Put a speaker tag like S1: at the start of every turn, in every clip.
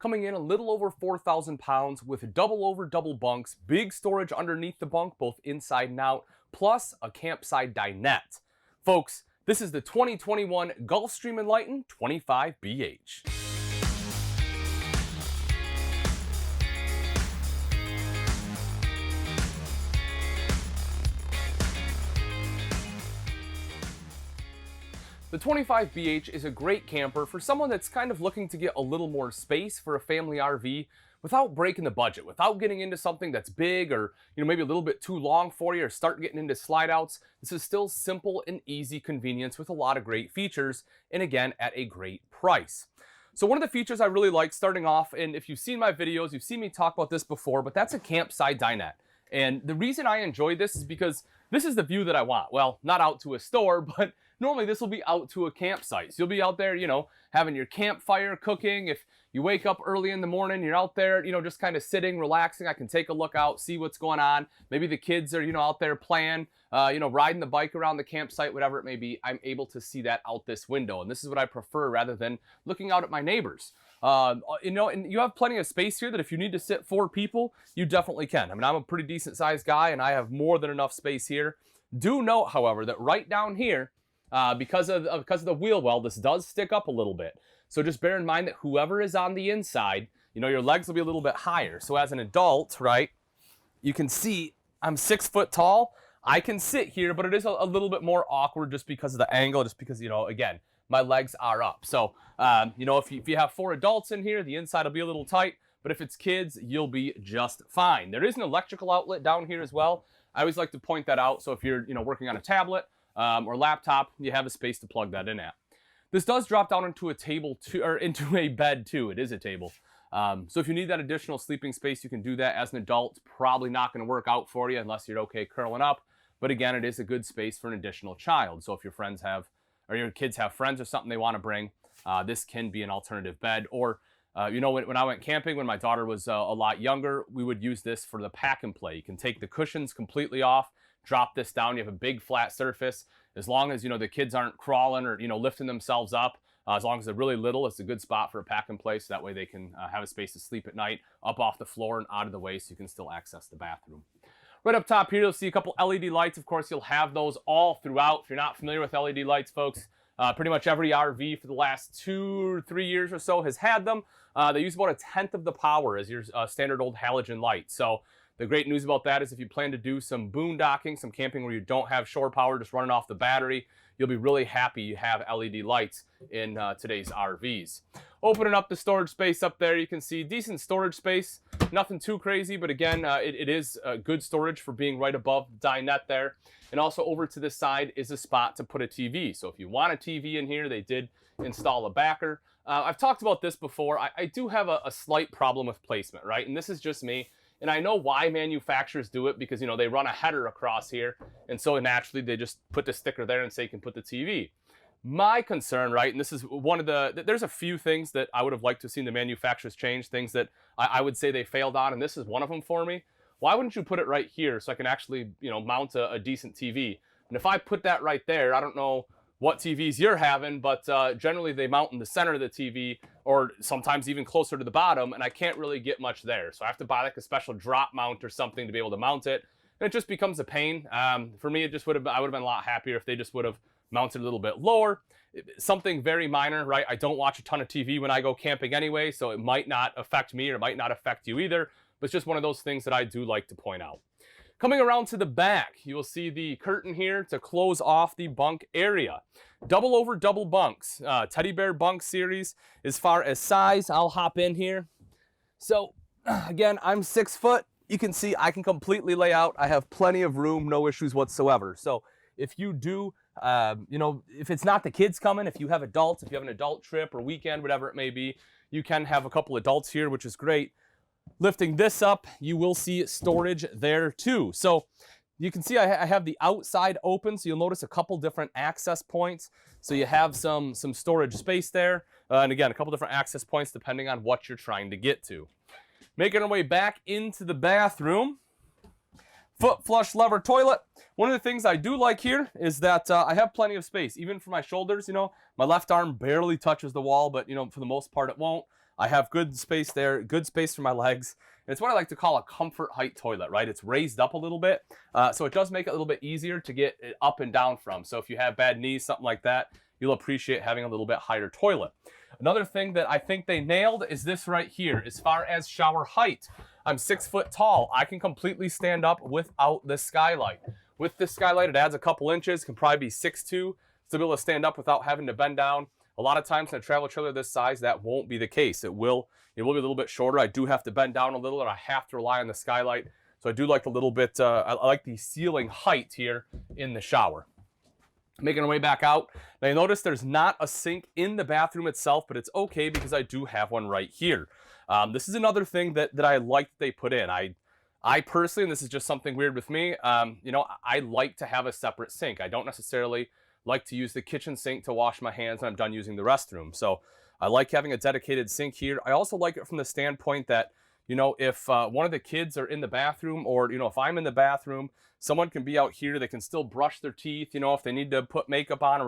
S1: coming in a little over 4,000 pounds with double over double bunks, big storage underneath the bunk, both inside and out, plus a campside dinette. Folks, this is the 2021 Gulf Stream Enlighten 25BH. The 25BH is a great camper for someone that's kind of looking to get a little more space for a family RV without breaking the budget, without getting into something that's big or maybe a little bit too long for you or start getting into slide outs. This is still simple and easy convenience with a lot of great features, and again at a great price. So one of the features I really like starting off, and if you've seen my videos, you've seen me talk about this before, but that's a campside dinette. And the reason I enjoy this is because this is the view that I want. Well, not out to a store, but normally this will be out to a campsite. So you'll be out there, having your campfire cooking. If you wake up early in the morning, you're out there, just kind of sitting, relaxing. I can take a look out, see what's going on. Maybe the kids are, out there playing, riding the bike around the campsite, whatever it may be. I'm able to see that out this window. And this is what I prefer rather than looking out at my neighbors. And you have plenty of space here that if you need to sit 4 people, you definitely can. I mean, I'm a pretty decent sized guy and I have more than enough space here. Do note, however, that right down here, because of the wheel well, this does stick up a little bit. So just bear in mind that whoever is on the inside, your legs will be a little bit higher. So as an adult, right, you can see I'm 6 foot tall. I can sit here, but it is a little bit more awkward just because of the angle, just because, again, my legs are up. So, if you have 4 adults in here, the inside will be a little tight, but if it's kids, you'll be just fine. There is an electrical outlet down here as well. I always like to point that out. So if you're, working on a tablet, or laptop, you have a space to plug that in at. This does drop down into a table too, or into a bed too. It is a table. So if you need that additional sleeping space, you can do that. As an adult, it's probably not going to work out for you unless you're okay curling up. But again, it is a good space for an additional child. So if your friends have, or your kids have friends or something they want to bring, this can be an alternative bed. Or, when I went camping, when my daughter was a lot younger, we would use this for the pack and play. You can take the cushions completely off, drop this down. You have a big flat surface. As long as, the kids aren't crawling or, lifting themselves up, as long as they're really little, it's a good spot for a pack and play. So that way they can have a space to sleep at night, up off the floor and out of the way, so you can still access the bathroom. Right up top here, you'll see a couple LED lights. Of course, you'll have those all throughout. If you're not familiar with LED lights, folks, pretty much every RV for the last 2 or 3 years or so has had them. They use about 1/10 of the power as your standard old halogen light. So the great news about that is if you plan to do some boondocking, some camping where you don't have shore power, just running off the battery, you'll be really happy you have LED lights in today's RVs. Opening up the storage space up there, you can see decent storage space. Nothing too crazy, but again, it is good storage for being right above the dinette there. And also over to this side is a spot to put a TV. So if you want a TV in here, they did install a backer. I've talked about this before. I do have a slight problem with placement, right? And this is just me. And I know why manufacturers do it because, they run a header across here. And so naturally, they just put the sticker there and say you can put the TV. My concern, right, and this is one of there's a few things that I would have liked to have seen the manufacturers change, things that I would say they failed on, and this is one of them for me. Why wouldn't you put it right here so I can actually, mount a decent TV? And if I put that right there, I don't know what TVs you're having, but generally they mount in the center of the TV or sometimes even closer to the bottom, and I can't really get much there. So I have to buy like a special drop mount or something to be able to mount it. And it just becomes a pain. For me, it just I would have been a lot happier if they just would have mounted a little bit lower. Something very minor, right? I don't watch a ton of TV when I go camping anyway, so it might not affect me or it might not affect you either, but it's just one of those things that I do like to point out. Coming around to the back, you will see the curtain here to close off the bunk area. Double over double bunks, teddy bear bunk series. As far as size, I'll hop in here. So again, I'm 6 foot. You can see I can completely lay out. I have plenty of room, no issues whatsoever. So if you do, if it's not the kids coming, if you have adults, if you have an adult trip or weekend, whatever it may be, you can have a couple adults here, which is great. Lifting this up, you will see storage there too. So you can see I have the outside open, so you'll notice a couple different access points. So you have some storage space there, and again, a couple different access points depending on what you're trying to get to. Making our way back into the bathroom. Foot flush lever toilet. One of the things I do like here is that I have plenty of space, even for my shoulders. My left arm barely touches the wall, but for the most part it won't. I have good space there, good space for my legs. And it's what I like to call a comfort height toilet, right? It's raised up a little bit, so it does make it a little bit easier to get it up and down from. So if you have bad knees, something like that, you'll appreciate having a little bit higher toilet. Another thing that I think they nailed is this right here. As far as shower height, I'm 6 foot tall. I can completely stand up without the skylight. With this skylight, it adds a couple inches, can probably be 6'2", to be able to stand up without having to bend down. A lot of times in a travel trailer this size, that won't be the case. It will be a little bit shorter. I do have to bend down a little, and I have to rely on the skylight. So I do like a little bit, I like the ceiling height here in the shower. Making our way back out. Now you notice there's not a sink in the bathroom itself, but it's okay because I do have one right here. This is another thing that I like that they put in. I personally, and this is just something weird with me, you know, I like to have a separate sink. I don't necessarily like to use the kitchen sink to wash my hands when I'm done using the restroom. So I like having a dedicated sink here. I also like it from the standpoint that, you know, if one of the kids are in the bathroom, or, you know, if I'm in the bathroom, someone can be out here. They can still brush their teeth, you know, if they need to put makeup on or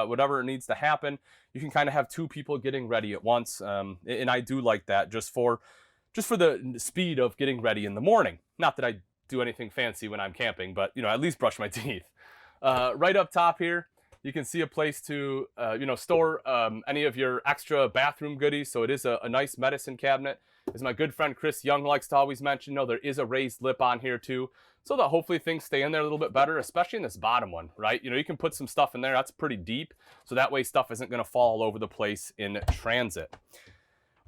S1: whatever needs to happen. You can kind of have two people getting ready at once. And I do like that just for the speed of getting ready in the morning. Not that I do anything fancy when I'm camping, but, you know, at least brush my teeth. Right up top here, you can see a place to, you know, store any of your extra bathroom goodies. So it is a nice medicine cabinet. As my good friend Chris Young likes to always mention, there is a raised lip on here too, so that hopefully things stay in there a little bit better, especially in this bottom one, right? You know, you can put some stuff in there that's pretty deep, so that way stuff isn't going to fall all over the place in transit.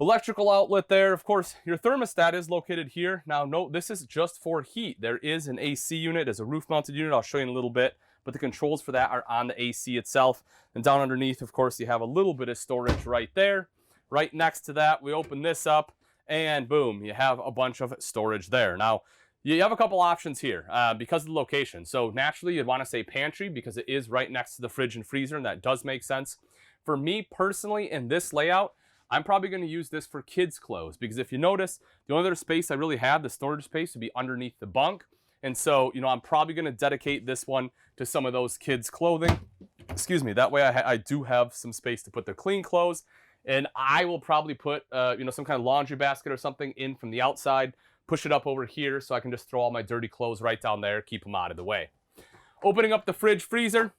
S1: Electrical outlet there. Of course, your thermostat is located here. Now, note, this is just for heat. There is an AC unit, as a roof-mounted unit. I'll show you in a little bit, but the controls for that are on the AC itself. And down underneath, of course, you have a little bit of storage right there. Right next to that, we open this up, and boom, you have a bunch of storage there. Now, you have a couple options here because of the location. So naturally, you'd want to say pantry because it is right next to the fridge and freezer, and that does make sense. For me personally, in this layout, I'm probably going to use this for kids' clothes, because if you notice, the only other space I really have, the storage space, would be underneath the bunk. And so, you know, I'm probably going to dedicate this one to some of those kids' clothing. Excuse me. That way I do have some space to put their clean clothes. And I will probably put, you know, some kind of laundry basket or something in from the outside, push it up over here so I can just throw all my dirty clothes right down there, keep them out of the way. Opening up the fridge freezer,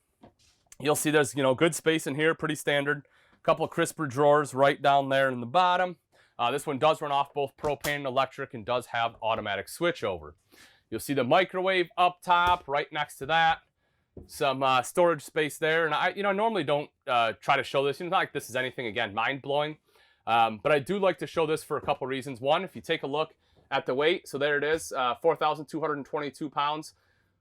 S1: you'll see there's, you know, good space in here, pretty standard. Couple of crisper drawers right down there in the bottom. This one does run off both propane and electric and does have automatic switchover. You'll see the microwave up top right next to that. Some storage space there. And I, you know, normally don't try to show this. It's not like this is anything, again, mind-blowing. But I do like to show this for a couple reasons. One, if you take a look at the weight, so there it is, 4,222 pounds.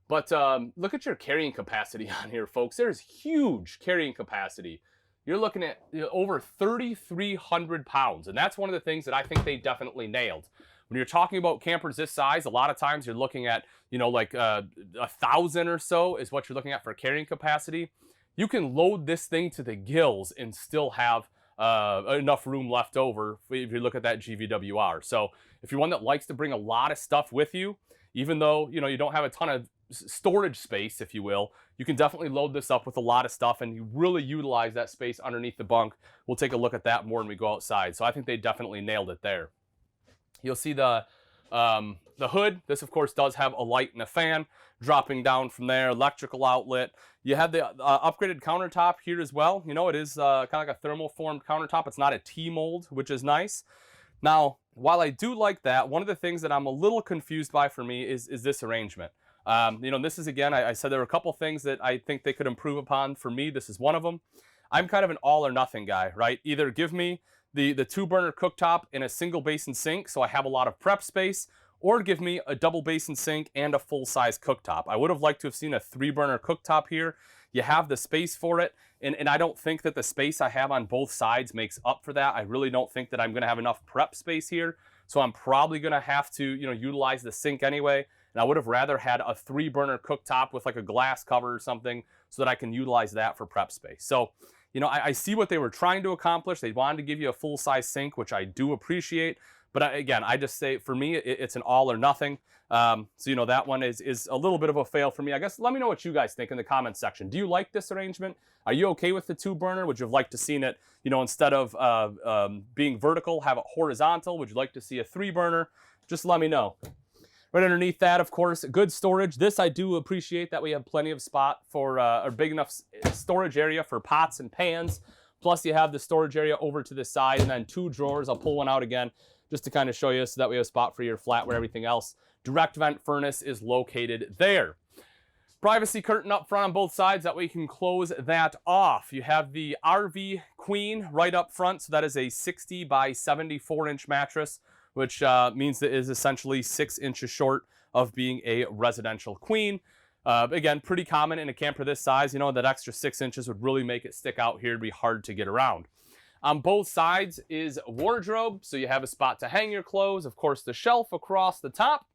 S1: But look at your carrying capacity on here, folks. There's huge carrying capacity. You're looking at, you know, over 3,300 pounds. And that's one of the things that I think they definitely nailed. When you're talking about campers this size, a lot of times you're looking at, you know, like 1,000 or so is what you're looking at for carrying capacity. You can load this thing to the gills and still have enough room left over if you look at that GVWR. So if you're one that likes to bring a lot of stuff with you, even though, you know, you don't have a ton of storage space, if you will, you can definitely load this up with a lot of stuff and you really utilize that space underneath the bunk. We'll take a look at that more when we go outside. So I think they definitely nailed it there. You'll see the hood. This, of course, does have a light and a fan dropping down from there. Electrical outlet. You have the upgraded countertop here as well. You know, it is kind of like a thermal-formed countertop. It's not a T-mold, which is nice. Now, while I do like that, one of the things that I'm a little confused by for me is this arrangement. You know, this is, again, I said there were a couple things that I think they could improve upon. For me, this is one of them. I'm kind of an all-or-nothing guy, right? Either give me the 2-burner cooktop in a single basin sink so I have a lot of prep space, or give me a double basin sink and a full-size cooktop. I would have liked to have seen a 3-burner cooktop here. You have the space for it, and I don't think that the space I have on both sides makes up for that. I really don't think that I'm going to have enough prep space here, so I'm probably going to have to, you know, utilize the sink anyway. And I would have rather had a 3-burner cooktop with like a glass cover or something so that I can utilize that for prep space. So, you know, I see what they were trying to accomplish. They wanted to give you a full-size sink, which I do appreciate. But again, I just say for me, it's an all or nothing. So, you know, that one is a little bit of a fail for me. I guess let me know what you guys think in the comments section. Do you like this arrangement? Are you okay with the 2-burner? Would you have liked to seen it, you know, instead of being vertical, have it horizontal? Would you like to see a 3-burner? Just let me know. Right underneath that, of course, good storage. This I do appreciate that we have plenty of spot for, or big enough storage area for pots and pans. Plus you have the storage area over to the side and then 2 drawers. I'll pull one out again just to kind of show you so that we have a spot for your flatware, everything else. Direct vent furnace is located there. Privacy curtain up front on both sides, that way you can close that off. You have the RV Queen right up front, so that is a 60 by 74 inch mattress, which means that it is essentially 6 inches short of being a residential queen. Again, pretty common in a camper this size. You know, that extra 6 inches would really make it stick out here. It'd be hard to get around. On both sides is wardrobe, so you have a spot to hang your clothes. Of course, the shelf across the top.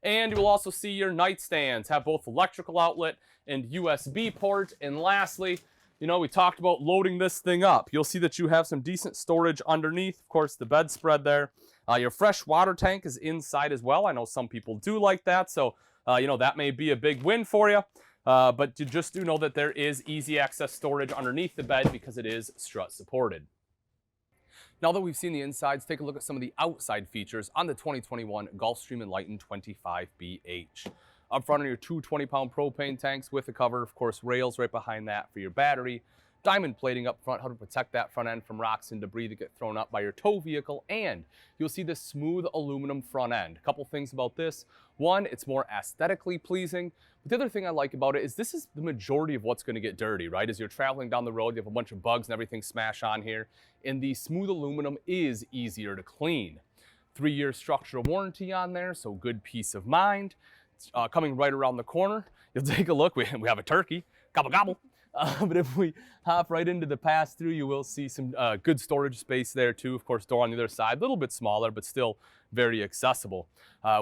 S1: And you will also see your nightstands have both electrical outlet and USB port. And lastly, you know, we talked about loading this thing up. You'll see that you have some decent storage underneath. Of course, the bedspread there. Your fresh water tank is inside as well. I know some people do like that, so you know, that may be a big win for you. But you just do know that there is easy access storage underneath the bed because it is strut supported. Now that we've seen the insides, take a look at some of the outside features on the 2021 Gulf Stream Enlighten 25BH. Up front are your 2 20-pound propane tanks with a cover, of course, rails right behind that for your battery. Diamond plating up front, how to protect that front end from rocks and debris that get thrown up by your tow vehicle. And you'll see this smooth aluminum front end. A couple things about this. One, it's more aesthetically pleasing. But the other thing I like about it is this is the majority of what's going to get dirty, right? As you're traveling down the road, you have a bunch of bugs and everything smash on here. And the smooth aluminum is easier to clean. 3-year structural warranty on there, so good peace of mind. Coming right around the corner, you'll take a look. We have a turkey. Gobble, gobble. But if we hop right into the pass-through, you will see some good storage space there too. Of course, door on the other side, a little bit smaller, but still very accessible.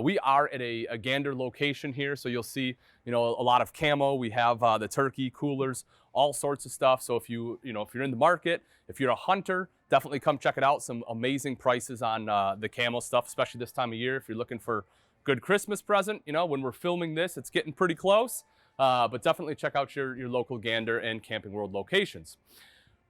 S1: We are at a Gander location here, so you'll see, you know, a lot of camo. We have the turkey coolers, all sorts of stuff. So if you're in the market, if you're a hunter, definitely come check it out. Some amazing prices on the camo stuff, especially this time of year. If you're looking for good Christmas present, you know, when we're filming this, it's getting pretty close. But definitely check out your local Gander and Camping World locations.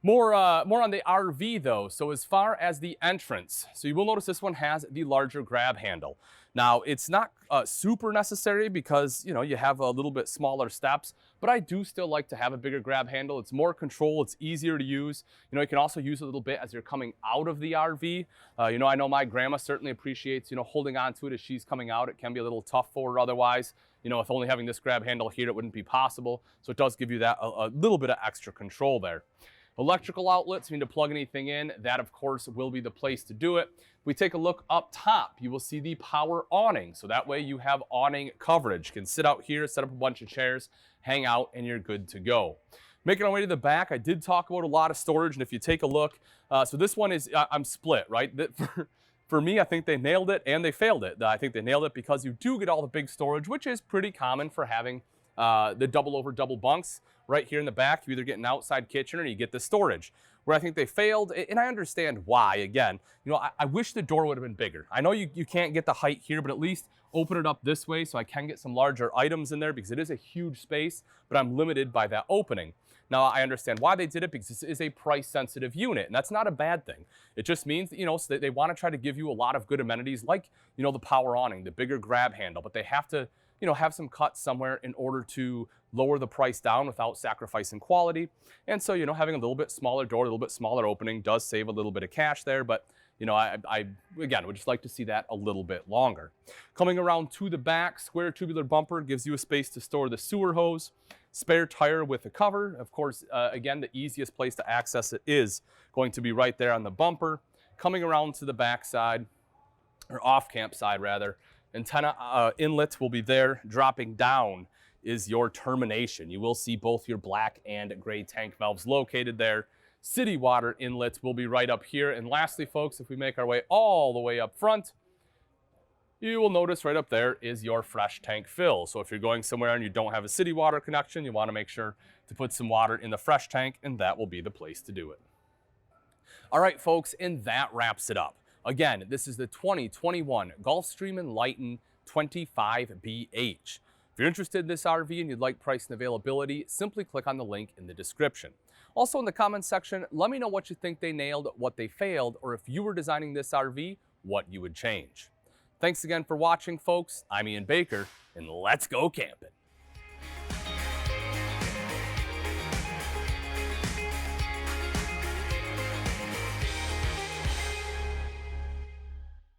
S1: More on the RV though. So as far as the entrance, so you will notice this one has the larger grab handle. Now it's not super necessary because, you know, you have a little bit smaller steps, but I do still like to have a bigger grab handle. It's more control, it's easier to use. You know, you can also use a little bit as you're coming out of the RV. You know, I know my grandma certainly appreciates, you know, holding on to it as she's coming out. It can be a little tough for her otherwise. You know, if only having this grab handle here, it wouldn't be possible. So it does give you that a little bit of extra control there. Electrical outlets, if you need to plug anything in, that of course will be the place to do it. If we take a look up top, you will see the power awning. So that way you have awning coverage. You can sit out here, set up a bunch of chairs, hang out, and you're good to go. Making our way to the back, I did talk about a lot of storage, and if you take a look, so this one is, I'm split, right? For me, I think they nailed it and they failed it. I think they nailed it because you do get all the big storage, which is pretty common for having the double bunks right here in the back. You either get an outside kitchen or you get the storage. Where I think they failed, and I understand why. Again, you know, I wish the door would have been bigger. I know you can't get the height here, but at least open it up this way so I can get some larger items in there because it is a huge space, but I'm limited by that opening. Now, I understand why they did it because this is a price-sensitive unit, and that's not a bad thing. It just means that, you know, so they want to try to give you a lot of good amenities like, you know, the power awning, the bigger grab handle, but they have to, you know, have some cuts somewhere in order to lower the price down without sacrificing quality. And so, you know, having a little bit smaller door, a little bit smaller opening does save a little bit of cash there, but you know, I again would just like to see that a little bit longer. Coming around to the back, square tubular bumper gives you a space to store the sewer hose. Spare tire with a cover. Of course, again, the easiest place to access it is going to be right there on the bumper. Coming around to the back side, or off-camp side rather, antenna inlet will be there. Dropping down is your termination. You will see both your black and gray tank valves located there. City water inlets will be right up here. And lastly, folks, if we make our way all the way up front, you will notice right up there is your fresh tank fill. So if you're going somewhere and you don't have a city water connection, you want to make sure to put some water in the fresh tank, and that will be the place to do it. All right, folks, and that wraps it up. Again, this is the 2021 Gulf Stream Enlighten 25BH. If you're interested in this RV and you'd like price and availability, simply click on the link in the description. Also in the comments section, let me know what you think they nailed, what they failed, or if you were designing this RV, what you would change. Thanks again for watching, folks. I'm Ian Baker, and let's go camping.